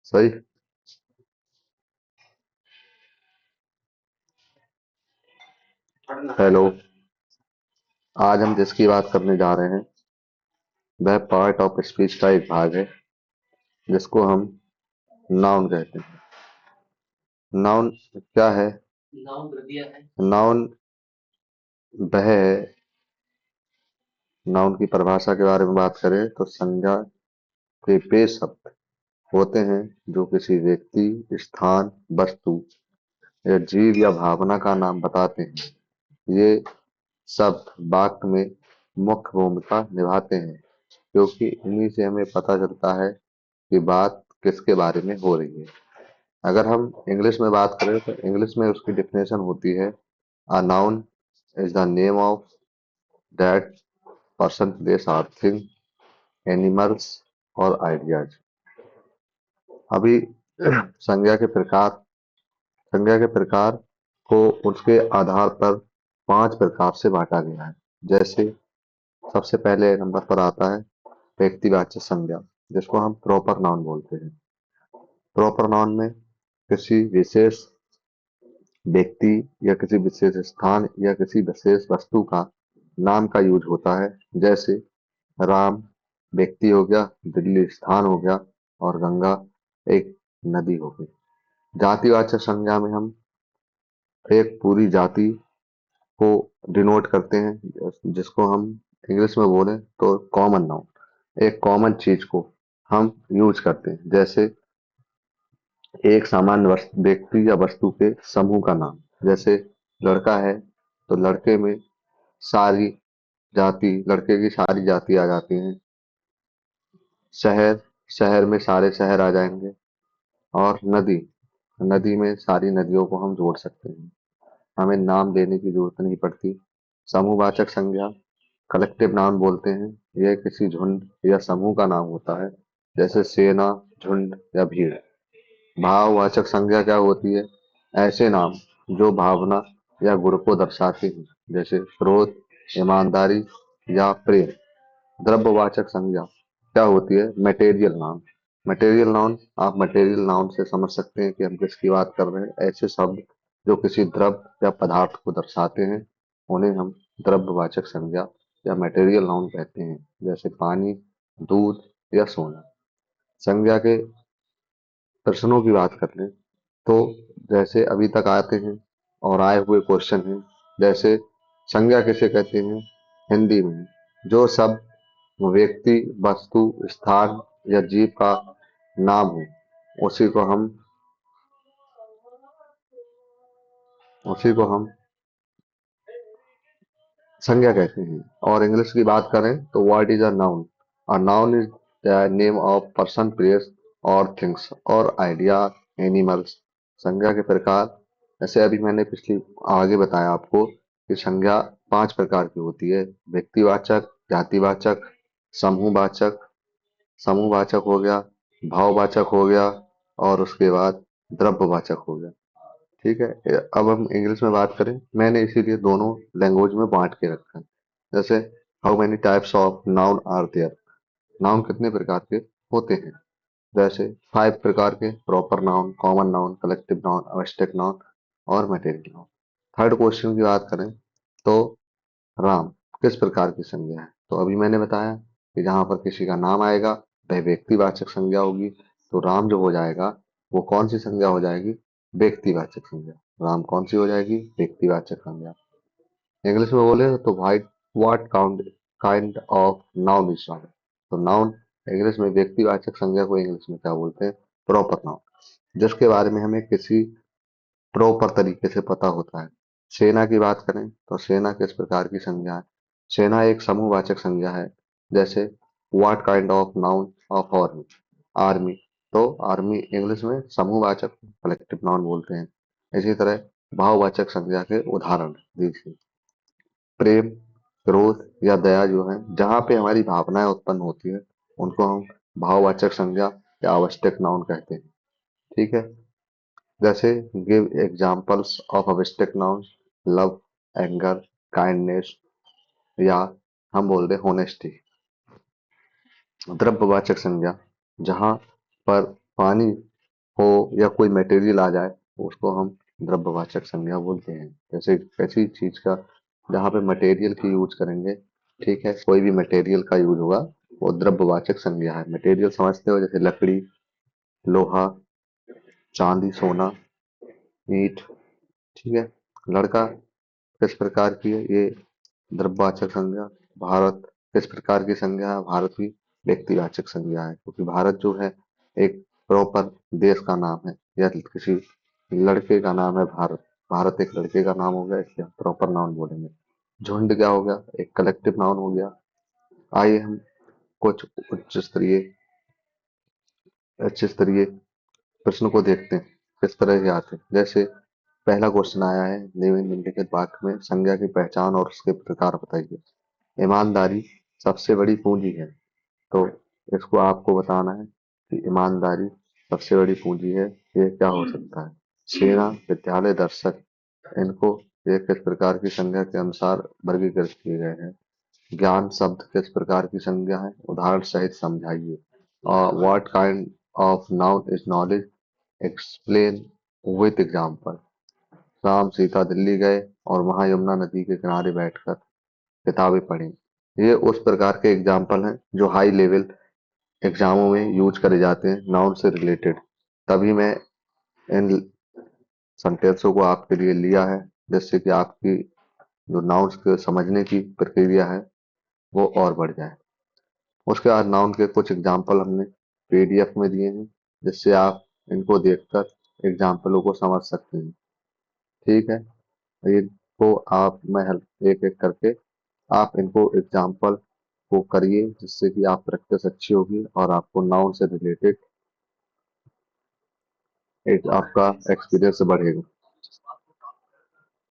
सही। हेलो। आज हम जिसकी बात करने जा रहे हैं वह पार्ट ऑफ स्पीच का एक भाग है जिसको हम नाउन कहते हैं। नाउन क्या है? नाउन वह है। नाउन की परिभाषा के बारे में बात करें तो संज्ञा के वे शब्द होते हैं जो किसी व्यक्ति, स्थान, वस्तु या जीव या भावना का नाम बताते हैं। ये शब्द वाक्य में मुख्य भूमिका निभाते हैं क्योंकि इन्हीं से हमें पता चलता है कि बात किसके बारे में हो रही है। अगर हम इंग्लिश में बात करें तो इंग्लिश में उसकी डेफिनेशन होती है, a noun is the name of that person, place और थिंग, एनिमल्स और आइडियाज। अभी संज्ञा के प्रकार को उसके आधार पर 5 प्रकार से बांटा गया है। जैसे सबसे पहले नंबर पर आता है व्यक्तिवाचक संज्ञा, जिसको हम प्रॉपर नाउन बोलते हैं। प्रॉपर नाउन में किसी विशेष व्यक्ति या किसी विशेष स्थान या किसी विशेष वस्तु का नाम का यूज होता है। जैसे राम व्यक्ति हो गया, दिल्ली स्थान हो गया और गंगा एक नदी हो गई। जातिवाचक संज्ञा में हम एक पूरी जाति को डिनोट करते हैं, जिसको हम इंग्लिश में बोले तो कॉमन नाउन, एक कॉमन चीज को हम यूज करते हैं। जैसे एक सामान्य व्यक्ति या वस्तु के समूह का नाम। जैसे लड़का है तो लड़के में सारी लड़के की सारी जाति आ जाती हैं। शहर, शहर में सारे शहर आ जाएंगे। और नदी, नदी में सारी नदियों को हम जोड़ सकते हैं। हमें नाम देने की जरूरत नहीं पड़ती। समूहवाचक संज्ञा कलेक्टिव नाउन बोलते हैं। यह किसी झुंड या समूह का नाम होता है, जैसे सेना, झुंड या भीड़। भाववाचक संज्ञा क्या होती है? ऐसे नाम जो भावना या गुण को दर्शाते हैं, जैसे क्रोध, ईमानदारी या प्रेम। द्रव्यवाचक संज्ञा क्या होती है? Material noun. मटेरियल नाउन, आप मटेरियल नाउन से समझ सकते हैं कि हम किसकी बात कर रहे हैं। ऐसे शब्द जो किसी द्रव्य या पदार्थ को दर्शाते हैं उन्हें हम द्रव्यवाचक संज्ञा या मटेरियल नाउन कहते हैं। जैसे पानी, दूध या सोना। संज्ञा के प्रश्नों की बात कर लें तो जैसे अभी तक आते हैं और आए हुए क्वेश्चन हैं। जैसे संज्ञा किसे कहते हैं? हिंदी में जो शब्द व्यक्ति, वस्तु, स्थान या जीव का नाम हो उसी को हम उसी को हम संज्ञा कहते हैं। और इंग्लिश की बात करें तो what is a noun? A noun is the name of person, place और थिंग्स और आइडिया, एनिमल्स। संज्ञा के प्रकार, जैसे अभी मैंने पिछली आगे बताया आपको कि संज्ञा 5 प्रकार की होती है। व्यक्तिवाचक, जातिवाचक, समूहवाचक, समूहवाचक हो गया, भाववाचक हो गया और उसके बाद द्रव्यवाचक हो गया। ठीक है। अब हम इंग्लिश में बात करें, मैंने इसीलिए दोनों लैंग्वेज में बांट के रखा है। जैसे how many types of noun are there? Noun कितने प्रकार के होते हैं? जैसे 5 प्रकार के, proper noun, common noun, collective noun, abstract noun और मटेरियल नाउन। थर्ड क्वेश्चन की बात करें तो राम किस प्रकार की संज्ञा है? तो अभी मैंने बताया कि जहां पर किसी का नाम आएगा वह व्यक्तिवाचक संज्ञा होगी। तो राम जो हो जाएगा वो कौन सी संज्ञा हो जाएगी? व्यक्तिवाचक संज्ञा। राम कौन सी हो जाएगी? व्यक्तिवाचक संज्ञा। इंग्लिश में बोले तो white what count kind of noun is Ram? तो नाउन इंग्लिश में व्यक्तिवाचक संज्ञा को इंग्लिश में क्या बोलते हैं? प्रॉपर नाउन, जिसके बारे में हमें किसी प्रॉपर तरीके से पता होता है। सेना की बात करें तो सेना किस प्रकार की संज्ञा है? सेना एक समूहवाचक संज्ञा है। जैसे what kind of noun of army? Army, तो आर्मी इंग्लिश में समूहवाचक कलेक्टिव नाउन बोलते हैं। इसी तरह भाववाचक संज्ञा के उदाहरण दीजिए। प्रेम, क्रोध या दया जो है, जहाँ पे हमारी भावनाएं उत्पन्न होती है उनको हम भाववाचक संज्ञा या आवश्यक नाउन कहते हैं। ठीक है। जैसे give examples of abstract noun, love, anger, kindness या हम बोल दे होनेस्टी। द्रव्यवाचक संज्ञा, जहां पर पानी हो या कोई मटेरियल आ जाए, उसको हम द्रव्यवाचक संज्ञा बोलते हैं। जैसे किसी चीज का जहाँ पे मटेरियल की यूज करेंगे, ठीक है, कोई भी मटेरियल का यूज होगा, वो द्रव्यवाचक संज्ञा है। मटेरियल समझते हो, जैसे लकड़ी, लोहा, चांदी, सोना, ईंट, ठीक है। लड़का किस प्रकार की है, ये द्रव्यवाचक संज्ञा। भारत किस प्रकार की संज्ञा है, भारत भी व्यक्तिवाचक संज्ञा है, क्योंकि भारत जो है एक प्रॉपर देश का नाम है, या किसी लड़के का नाम है भारत। भारत एक लड़के का नाम हो गया, इसलिए हम प्रॉपर नाउन बोलेंगे। झुंड क्या हो गया, एक कलेक्टिव नाउन हो गया। आइए हम कुछ उच्च स्तरीय उच्च स्तरीय प्रश्न को देखते हैं, किस तरह के आते हैं। जैसे पहला क्वेश्चन आया है, निम्नलिखित वाक्य में संज्ञा की पहचान और उसके प्रकार बताइए। ईमानदारी सबसे बड़ी पूंजी है, तो इसको आपको बताना है कि ईमानदारी सबसे बड़ी पूंजी है, ये क्या हो सकता है। सेना, विद्यालय, दर्शक, इनको ये किस प्रकार की संज्ञा के अनुसार वर्गीकृत किए गए हैं। ज्ञान शब्द किस प्रकार की संज्ञा है, उदाहरण सहित समझाइए। और what kind of noun is knowledge, explain with example. Ram Sita Delhi गए और वहां यमुना नदी के किनारे बैठकर किताबें पढ़ी। ये उस प्रकार के एग्जाम्पल हैं जो हाई लेवल एग्जामों में यूज करे जाते हैं नाउन से रिलेटेड। तभी मैं इन सेंटेंसों को आपके लिए लिया है, जिससे कि आपकी जो नाउन्स के समझने की प्रक्रिया है वो और बढ़ जाए। उसके बाद नाउन के कुछ एग्जाम्पल हमने पीडीएफ में दिए हैं, जिससे आप इनको देखकर एग्जाम्पलों को समझ सकते हैं। ठीक है, इनको आप मैं एक एक करके आप इनको एग्जाम्पल को करिए, जिससे कि आप प्रैक्टिस अच्छी होगी और आपको नाउन से रिलेटेड एक आपका एक्सपीरियंस बढ़ेगा।